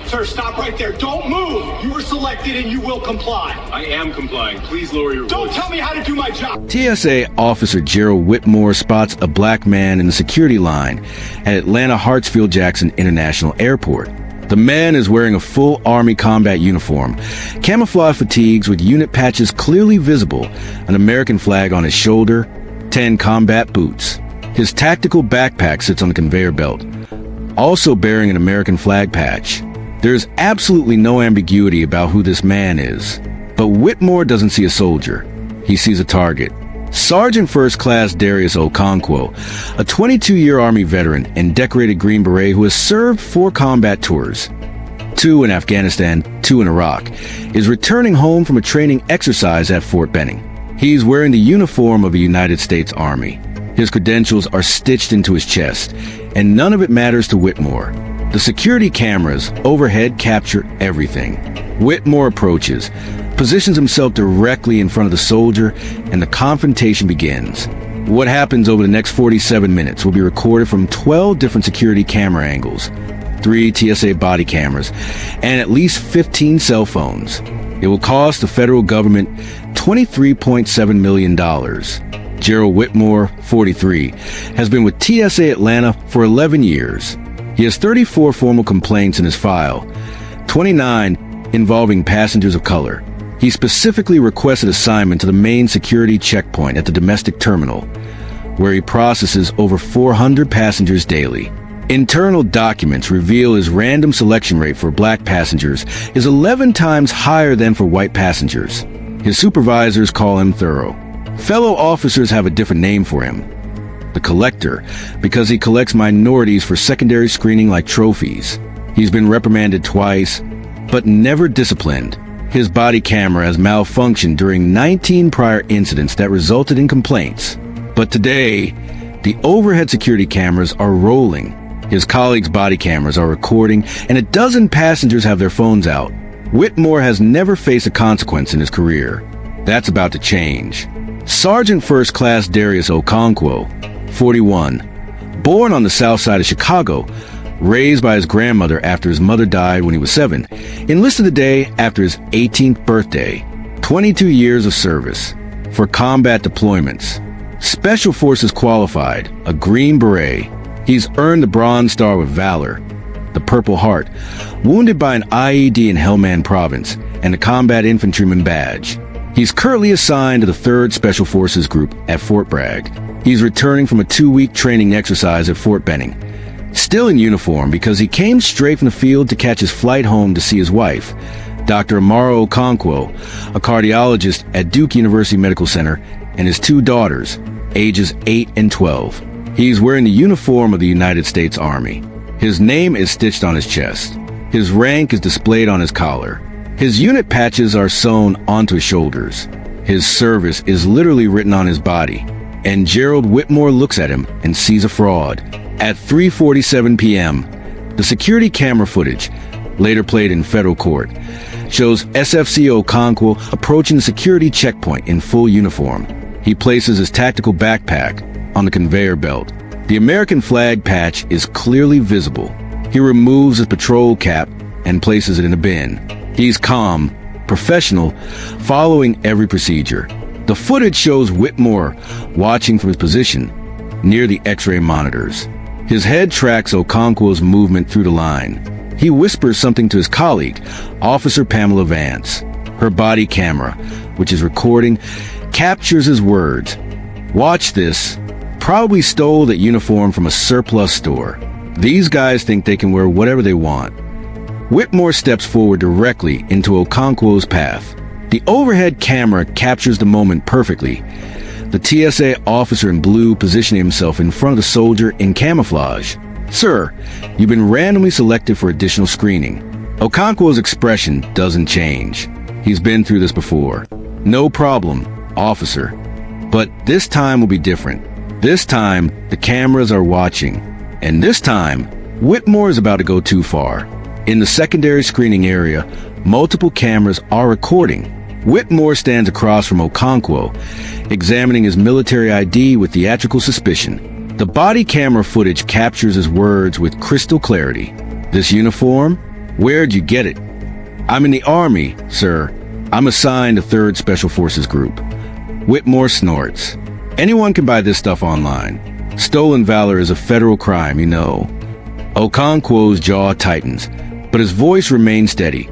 Sir, stop right there. Don't move. You were selected and you will comply. I am complying. Please lower your Don't voice. tell me how to do my job. TSA officer Gerald Whitmore spots a black man in the security line at Atlanta Hartsfield-Jackson International Airport. The man is wearing a full Army combat uniform, camouflage fatigues with unit patches clearly visible, an American flag on his shoulder, 10 combat boots. His tactical backpack sits on the conveyor belt, also bearing an American flag patch. There is absolutely no ambiguity about who this man is. But Whitmore doesn't see a soldier. He sees a target. Sergeant First Class Darius Okonquo, a 22-year Army veteran and decorated Green Beret who has served 4 combat tours, 2 in Afghanistan, 2 in Iraq, is returning home from a training exercise at Fort Benning. He's wearing the uniform of a United States Army. His credentials are stitched into his chest, and none of it matters to Whitmore. The security cameras overhead capture everything. Whitmore approaches, positions himself directly in front of the soldier, and the confrontation begins. What happens over the next 47 minutes will be recorded from 12 different security camera angles, 3 TSA body cameras, and at least 15 cell phones. It will cost the federal government $23.7 million. Gerald Whitmore, 43, has been with TSA Atlanta for 11 years. He has 34 formal complaints in his file, 29 involving passengers of color. He specifically requested assignment to the main security checkpoint at the domestic terminal, where he processes over 400 passengers daily. Internal documents reveal his random selection rate for black passengers is 11 times higher than for white passengers. His supervisors call him thorough. Fellow officers have a different name for him, the Collector, because he collects minorities for secondary screening like trophies. He's been reprimanded twice, but never disciplined. His body camera has malfunctioned during 19 prior incidents that resulted in complaints. But today, the overhead security cameras are rolling. His colleagues' body cameras are recording, and a dozen passengers have their phones out. Whitmore has never faced a consequence in his career. That's about to change. Sergeant First Class Darius Okonquo, 41, born on the south side of Chicago, raised by his grandmother after his mother died when he was 7, enlisted the day after his 18th birthday, 22 years of service for combat deployments. Special Forces qualified, a Green Beret. He's earned the Bronze Star with Valor, the Purple Heart, wounded by an IED in Helmand Province, and the Combat Infantryman Badge. He's currently assigned to the 3rd Special Forces Group at Fort Bragg. He's returning from a 2-week training exercise at Fort Benning, still in uniform because he came straight from the field to catch his flight home to see his wife, Dr. Amara Okonquo, a cardiologist at Duke University Medical Center, and his 2 daughters, ages 8 and 12. He's wearing the uniform of the United States Army. His name is stitched on his chest. His rank is displayed on his collar. His unit patches are sewn onto his shoulders. His service is literally written on his body. And Gerald Whitmore looks at him and sees a fraud. At 3:47 p.m., the security camera footage, later played in federal court, shows SFC Okonquo approaching the security checkpoint in full uniform. He places his tactical backpack on the conveyor belt. The American flag patch is clearly visible. He removes his patrol cap and places it in a bin. He's calm, professional, following every procedure. The footage shows Whitmore watching from his position near the X-ray monitors. His head tracks Okonquo's movement through the line. He whispers something to his colleague, Officer Pamela Vance. Her body camera, which is recording, captures his words. "Watch this. Probably stole that uniform from a surplus store. These guys think they can wear whatever they want." Whitmore steps forward directly into Okonquo's path. The overhead camera captures the moment perfectly. The TSA officer in blue positioning himself in front of the soldier in camouflage. "Sir, you've been randomly selected for additional screening." Okonquo's expression doesn't change. He's been through this before. "No problem, officer. But this time will be different. This time, the cameras are watching. And this time, Whitmore is about to go too far." In the secondary screening area, multiple cameras are recording. Whitmore stands across from Okonquo, examining his military ID with theatrical suspicion. The body camera footage captures his words with crystal clarity. "This uniform? Where'd you get it? I'm in the Army, sir. I'm assigned a 3rd Special Forces Group. Whitmore snorts. Anyone can buy this stuff online. Stolen valor is a federal crime, you know. Okonquo's jaw tightens, but his voice remains steady.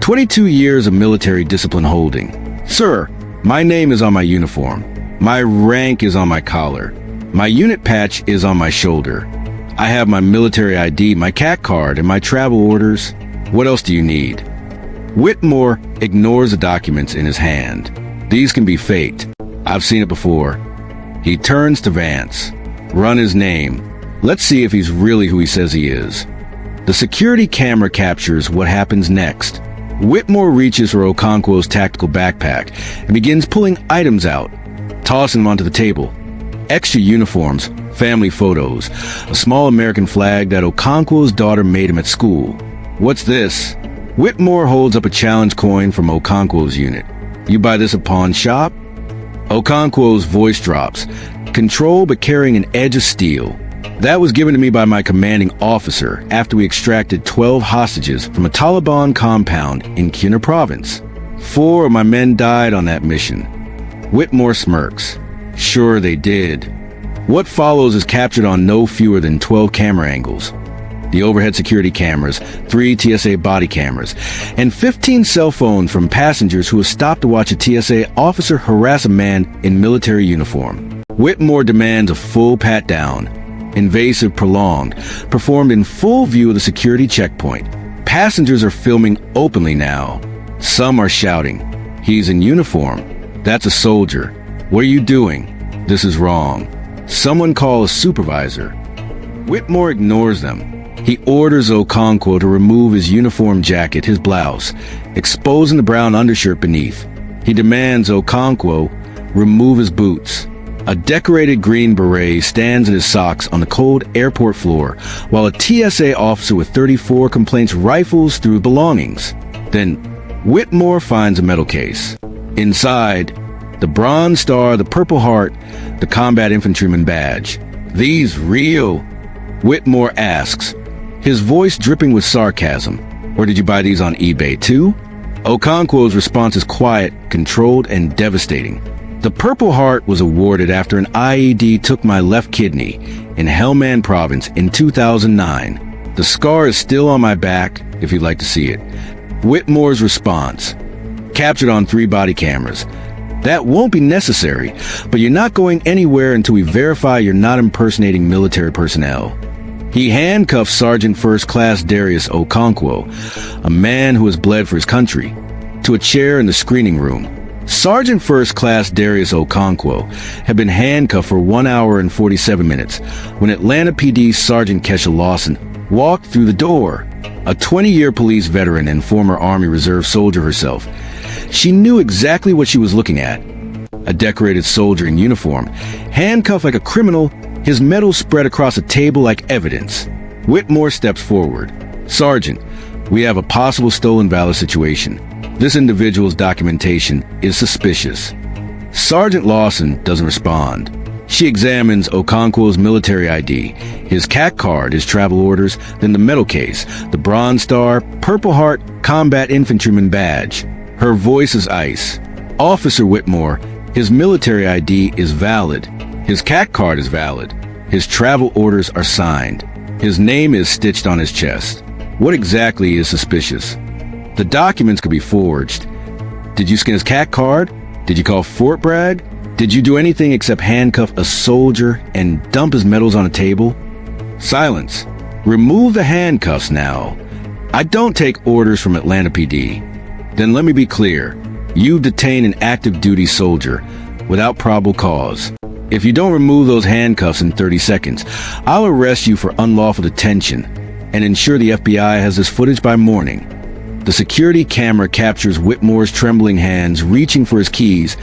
22 years of military discipline holding. Sir, my name is on my uniform. My rank is on my collar. My unit patch is on my shoulder. I have my military ID, my CAC card, and my travel orders. What else do you need? Whitmore ignores the documents in his hand. These can be faked. I've seen it before. He turns to Vance. Run his name. Let's see if he's really who he says he is. The security camera captures what happens next. Whitmore reaches for Okonquo's tactical backpack and begins pulling items out, tossing them onto the table. Extra uniforms, family photos, a small American flag that Okonquo's daughter made him at school. What's this? Whitmore holds up a challenge coin from Okonquo's unit. You buy this at pawn shop? Okonquo's voice drops. Control but carrying an edge of steel. That was given to me by my commanding officer after we extracted 12 hostages from a Taliban compound in Khyber province. 4 of my men died on that mission. Whitmore smirks. Sure they did. What follows is captured on no fewer than 12 camera angles. The overhead security cameras, 3 TSA body cameras, and 15 cell phones from passengers who have stopped to watch a TSA officer harass a man in military uniform. Whitmore demands a full pat-down. Invasive, prolonged, performed in full view of the security checkpoint. Passengers are filming openly now. Some are shouting, "He's in uniform. That's a soldier. What are you doing? This is wrong. Someone call a supervisor." Whitmore ignores them. He orders Okonquo to remove his uniform jacket, his blouse, exposing the brown undershirt beneath. He demands Okonquo remove his boots. A decorated Green Beret stands in his socks on the cold airport floor, while a TSA officer with 34 complaints rifles through belongings. Then, Whitmore finds a metal case. Inside, the Bronze Star, the Purple Heart, the Combat Infantryman badge. These real? Whitmore asks, his voice dripping with sarcasm. Or did you buy these on eBay too? Okonquo's response is quiet, controlled, and devastating. The Purple Heart was awarded after an IED took my left kidney in Helmand province in 2009. The scar is still on my back, if you'd like to see it. Whitmore's response, captured on 3 body cameras. That won't be necessary, but you're not going anywhere until we verify you're not impersonating military personnel. He handcuffs Sergeant First Class Darius Okonquo, a man who has bled for his country, to a chair in the screening room. Sergeant First Class Darius Okonquo had been handcuffed for 1 hour and 47 minutes when Atlanta PD Sergeant Kesha Lawson walked through the door. A 20-year police veteran and former Army Reserve soldier herself, she knew exactly what she was looking at. A decorated soldier in uniform, handcuffed like a criminal, his medals spread across a table like evidence. Whitmore steps forward. Sergeant, we have a possible stolen valor situation. This individual's documentation is suspicious. Sergeant Lawson doesn't respond. She examines Okonquo's military ID, his CAC card, his travel orders, then the medal case, the Bronze Star, Purple Heart, Combat Infantryman badge. Her voice is ice. Officer Whitmore, his military ID is valid. His CAC card is valid. His travel orders are signed. His name is stitched on his chest. What exactly is suspicious? The documents could be forged. Did you skin his CAC card? Did you call Fort Bragg? Did you do anything except handcuff a soldier and dump his medals on a table? Silence. Remove the handcuffs now. I don't take orders from Atlanta PD. Then let me be clear. You detain an active duty soldier without probable cause. If you don't remove those handcuffs in 30 seconds, I'll arrest you for unlawful detention and ensure the FBI has this footage by morning. The security camera captures Whitmore's trembling hands reaching for his keys,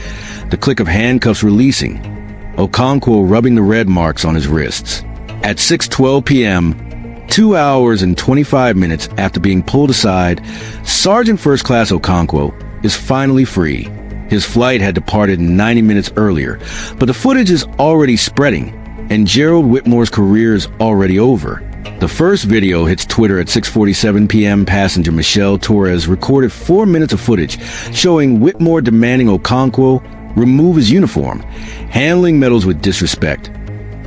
the click of handcuffs releasing, Okonquo rubbing the red marks on his wrists. At 6:12 p.m., 2 hours and 25 minutes after being pulled aside, Sergeant First Class Okonquo is finally free. His flight had departed 90 minutes earlier, but the footage is already spreading, and Gerald Whitmore's career is already over. The first video hits Twitter at 6:47 p.m. Passenger Michelle Torres recorded 4 minutes of footage showing Whitmore demanding Okonquo remove his uniform, handling medals with disrespect.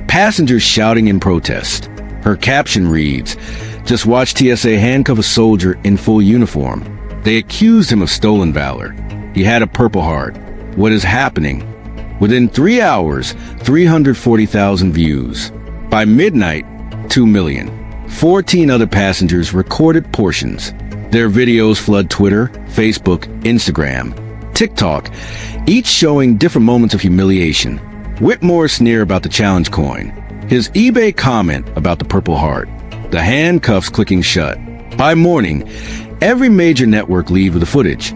Passengers shouting in protest. Her caption reads, "Just watch TSA handcuff a soldier in full uniform. They accused him of stolen valor. He had a Purple Heart. What is happening?" Within 3 hours, 340,000 views. By midnight, 2 million. 14 other passengers recorded portions. Their videos flood Twitter, Facebook, Instagram, TikTok, each showing different moments of humiliation. Whitmore's sneer about the challenge coin. His eBay comment about the Purple Heart. The handcuffs clicking shut. By morning, every major network leaves with the footage.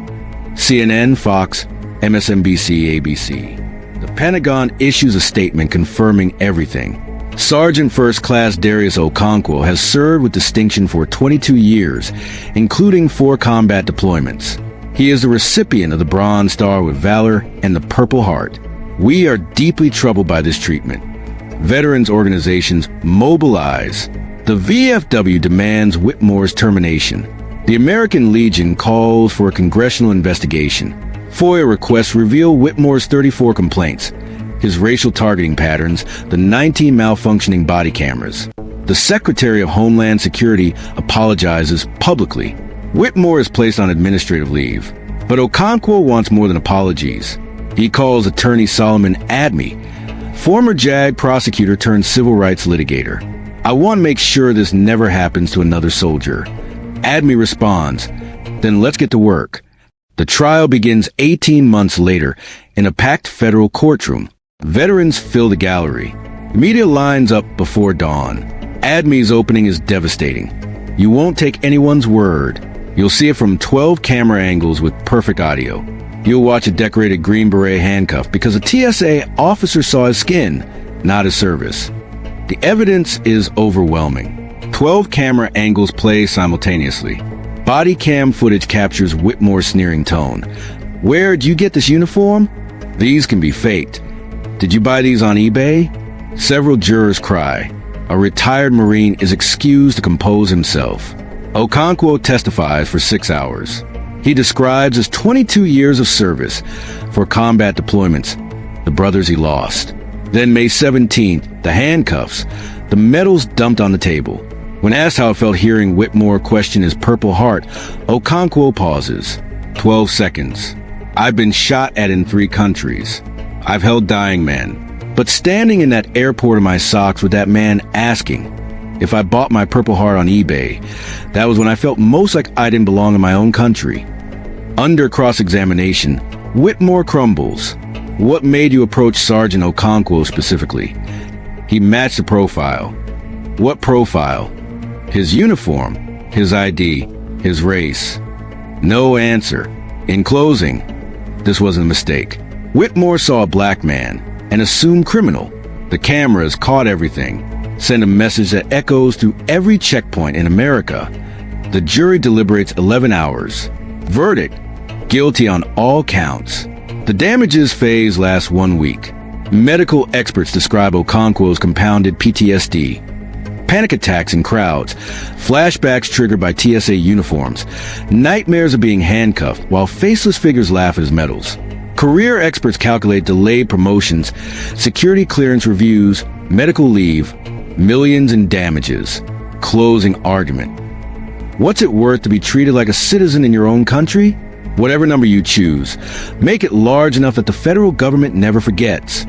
CNN, Fox, MSNBC, ABC. The Pentagon issues a statement confirming everything. Sergeant First Class Darius Okonquo has served with distinction for 22 years, including 4 combat deployments. He is the recipient of the Bronze Star with Valor and the Purple Heart. We are deeply troubled by this treatment. Veterans organizations mobilize. The VFW demands Whitmore's termination. The American Legion calls for a congressional investigation. FOIA requests reveal Whitmore's 34 complaints, his racial targeting patterns, the 19 malfunctioning body cameras. The Secretary of Homeland Security apologizes publicly. Whitmore is placed on administrative leave. But Okonquo wants more than apologies. He calls attorney Solomon Adme, former JAG prosecutor turned civil rights litigator. "I want to make sure this never happens to another soldier." Adme responds, "Then let's get to work." The trial begins 18 months later in a packed federal courtroom. Veterans fill the gallery. Media lines up before dawn. Adme's opening is devastating. You won't take anyone's word. You'll see it from 12 camera angles with perfect audio. You'll watch a decorated Green Beret handcuffed because a TSA officer saw his skin, not his service. The evidence is overwhelming. 12 camera angles play simultaneously. Body cam footage captures Whitmore's sneering tone. "Where'd you get this uniform? These can be faked. Did you buy these on eBay?" Several jurors cry. A retired Marine is excused to compose himself. Okonquo testifies for 6 hours. He describes his 22 years of service for combat deployments, the brothers he lost. Then May 17th, the handcuffs, the medals dumped on the table. When asked how it felt hearing Whitmore question his Purple Heart, Okonquo pauses. 12 seconds. "I've been shot at in 3 countries. I've held dying men. But standing in that airport in my socks with that man asking if I bought my Purple Heart on eBay, that was when I felt most like I didn't belong in my own country." Under cross-examination, Whitmore crumbles. "What made you approach Sergeant Okonquo specifically?" He matched the profile. "What profile?" "His uniform, his ID, his race." No answer. In closing, this wasn't a mistake. Whitmore saw a black man, an assumed criminal. The cameras caught everything, sent a message that echoes through every checkpoint in America. The jury deliberates 11 hours. Verdict: guilty on all counts. The damages phase lasts 1 week. Medical experts describe Okonquo's compounded PTSD. Panic attacks in crowds, flashbacks triggered by TSA uniforms, nightmares of being handcuffed while faceless figures laugh at his medals. Career experts calculate delayed promotions, security clearance reviews, medical leave, millions in damages. Closing argument: what's it worth to be treated like a citizen in your own country? Whatever number you choose, make it large enough that the federal government never forgets.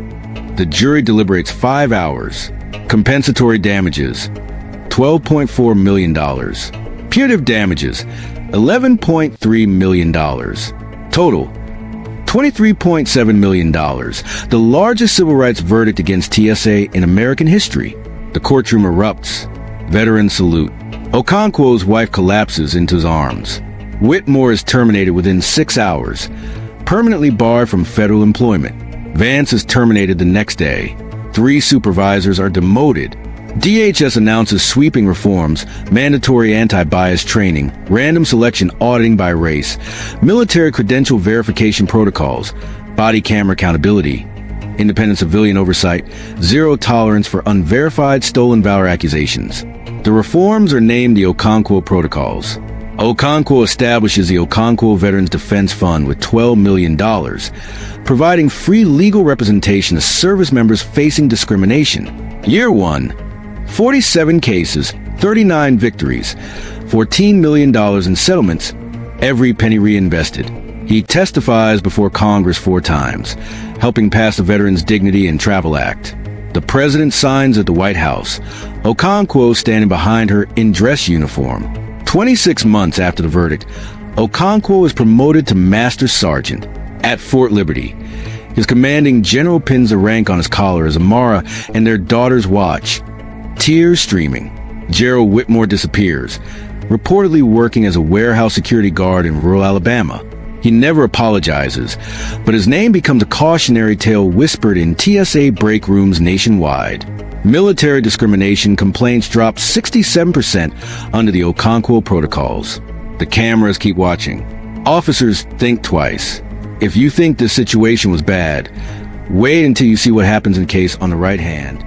The jury deliberates 5 hours. Compensatory damages: $12.4 million. Punitive damages: $11.3 million. Total: $23.7 million. The largest civil rights verdict against TSA in American history. The courtroom erupts. Veterans salute. Okonquo's wife collapses into his arms. Whitmore is terminated within 6 hours, permanently barred from federal employment. Vance is terminated the next day. 3 supervisors are demoted. DHS announces sweeping reforms, mandatory anti-bias training, random selection auditing by race, military credential verification protocols, body camera accountability, independent civilian oversight, zero tolerance for unverified stolen valor accusations. The reforms are named the Okonquo Protocols. Okonquo establishes the Okonquo Veterans Defense Fund with $12 million, providing free legal representation to service members facing discrimination. Year 1, 47 cases, 39 victories, $14 million in settlements, every penny reinvested. He testifies before Congress 4 times, helping pass the Veterans Dignity and Travel Act. The president signs at the White House, Okonquo standing behind her in dress uniform. 26 months after the verdict, Okonquo is promoted to Master Sergeant at Fort Liberty. His commanding general pins the rank on his collar as Amara and their daughters watch, tears streaming. Gerald Whitmore disappears, reportedly working as a warehouse security guard in rural Alabama. He never apologizes, but his name becomes a cautionary tale whispered in TSA break rooms nationwide. Military discrimination complaints dropped 67% under the Okonquo Protocols. The cameras keep watching. Officers think twice. If you think this situation was bad, wait until you see what happens in case on the right hand.